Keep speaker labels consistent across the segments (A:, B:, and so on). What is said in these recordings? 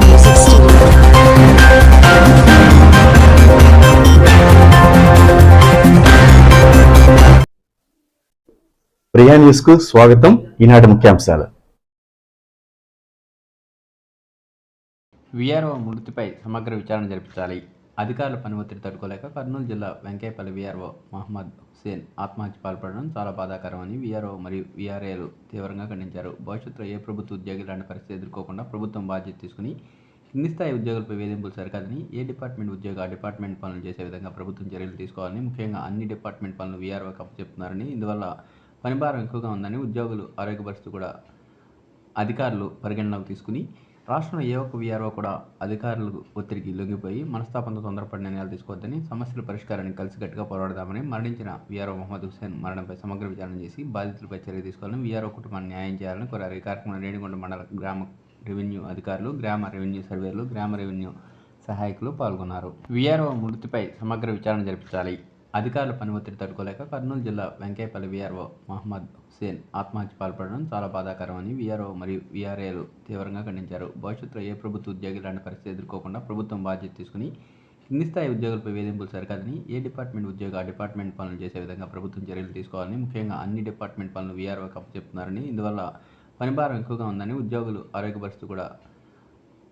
A: Music Studio.
B: Priya news కు స్వాగతం. ఈనాటి ముఖ్యాంశాలు.
C: వీఆర్ఓ మృతిపై సమగ్ర విచారణ జరిపించాలి. అధికారుల పని ఒత్తిడి తట్టుకోలేక కర్నూలు జిల్లా వెంకయ్యపల్లి వీఆర్ఓ మహమ్మద్ హుసేన్ ఆత్మహత్య పాల్పడడం చాలా బాధాకరమని వీఆర్ఓ మరియు వీఆర్ఏలు తీవ్రంగా ఖండించారు. భవిష్యత్తులో ఏ ప్రభుత్వ ఉద్యోగి ఇలాంటి పరిస్థితి ఎదుర్కోకుండా ప్రభుత్వం బాధ్యత తీసుకుని కింది స్థాయి ఉద్యోగులపై వేధింపులు సరికాదని, ఏ డిపార్ట్మెంట్ ఉద్యోగ ఆ డిపార్ట్మెంట్ పనులు చేసే విధంగా ప్రభుత్వం చర్యలు తీసుకోవాలని, ముఖ్యంగా అన్ని డిపార్ట్మెంట్ పనులు వీఆర్ఓకి అప్పచెప్తున్నారని, ఇందువల్ల పనిభారం ఎక్కువగా ఉందని, ఉద్యోగులు ఆరోగ్య పరిస్థితి కూడా అధికారులు పరిగణనలోకి తీసుకుని రాష్ట్రంలో ఏ ఒక్క వీఆర్ఓ కూడా అధికారులకు ఒత్తిడికి లొంగిపోయి మనస్తాపంతో తొందరపడి నిర్ణయాలు తీసుకోవద్దని, సమస్యల పరిష్కారానికి కలిసికట్టుగా పోరాడదామని, మరణించిన వీఆర్ఓ మహమ్మద్ హుసేన్ మరణంపై సమగ్ర విచారణ చేసి బాధితులపై చర్య తీసుకోవాలని, వీఆర్ఓ కుటుంబాన్ని న్యాయం చేయాలని కోరారు. ఈ కార్యక్రమంలో రేణిగుంట మండల గ్రామ రెవెన్యూ అధికారులు, గ్రామ రెవెన్యూ సర్వేలు, గ్రామ రెవెన్యూ సహాయకులు పాల్గొన్నారు. వీఆర్ఓ మృతిపై సమగ్ర విచారణ జరిపించాలి. అధికారుల పని ఒత్తిడి తట్టుకోలేక కర్నూలు జిల్లా వెంకయ్యపల్లి వీఆర్ఓ మహమ్మద్ హుసేన్ ఆత్మహత్య పాల్పడడం చాలా బాధాకరమని వీఆర్ఓ మరియు వీఆర్ఏలు తీవ్రంగా ఖండించారు. భవిష్యత్తులో ఏ ప్రభుత్వ ఉద్యోగి ఇలాంటి పరిస్థితి ఎదుర్కోకుండా ప్రభుత్వం బాధ్యత తీసుకుని కింది స్థాయి ఉద్యోగులపై వేధింపులు సరికాదని, ఏ డిపార్ట్మెంట్ ఉద్యోగ ఆ డిపార్ట్మెంట్ పనులు చేసే విధంగా ప్రభుత్వం చర్యలు తీసుకోవాలని, ముఖ్యంగా అన్ని డిపార్ట్మెంట్ పనులు వీఆర్ఓకి అప్పచెప్తున్నారని, ఇందువల్ల పనిభారం ఎక్కువగా ఉందని, ఉద్యోగులు ఆరోగ్య పరిస్థితి కూడా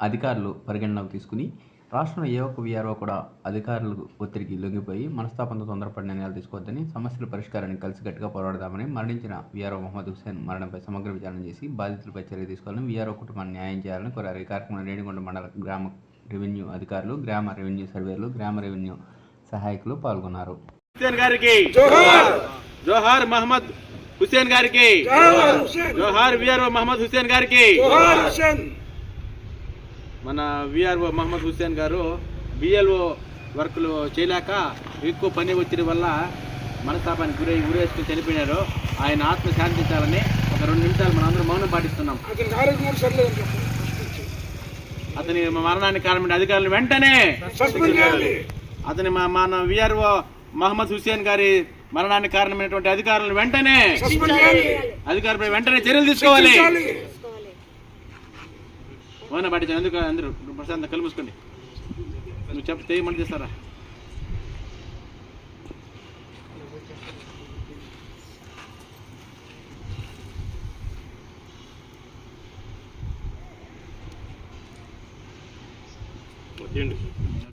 C: అధికారులు పరిగణనలోకి తీసుకుని రాష్ట్రంలో ఏ ఒక్క వీఆర్ఓ కూడా అధికారులకు ఒత్తిడికి లొంగిపోయి మనస్తాపంతో తొందరపడి నిర్ణయాలు తీసుకోవద్దని, సమస్యల పరిష్కారానికి కలిసికట్టుగా పోరాడదామని, మరణించిన వీఆర్ఓ మహమ్మద్ హుసేన్ మరణంపై సమగ్ర విచారణ చేసి బాధితులపై చర్య తీసుకోవాలని, వీఆర్ఓ కుటుంబాన్ని న్యాయం చేయాలని కోరారు. ఈ కార్యక్రమంలో రేణిగుంట మండల గ్రామ రెవెన్యూ అధికారులు, గ్రామ రెవెన్యూ సర్వేలు, గ్రామ రెవెన్యూ సహాయకులు పాల్గొన్నారు.
D: జోహార్ మహమ్మద్ హుసేన్ గారికి, జోహార్ వీఆర్ఓ మహమ్మద్ హుసేన్ గారికి. మన వీఆర్ఓ మహమ్మద్ హుసేన్ గారు బిఎల్ఓ వర్క్లు చేయలేక ఎక్కువ పని ఒత్తిడి వల్ల మనస్తాపానికి గురేసుకుని చనిపోయినారు. ఆయన ఆత్మ శాంతించాలని ఒక 2 నిమిషాలు మనం అందరం మౌనం పాటిస్తున్నాం. అతని మరణానికి కారణమైన అధికారులు వెంటనే అతని మన వీఆర్ఓ మహమ్మద్ హుసేన్ గారి మరణానికి కారణమైనటువంటి అధికారులను వెంటనే అధికారులపై వెంటనే చర్యలు తీసుకోవాలి. మౌన పాటించాను. ఎందుకు అందరూ ప్రశాంతంగా కళ్ళు మూసుకోండి. నువ్వు చెప్తే ఏమని చేస్తారా?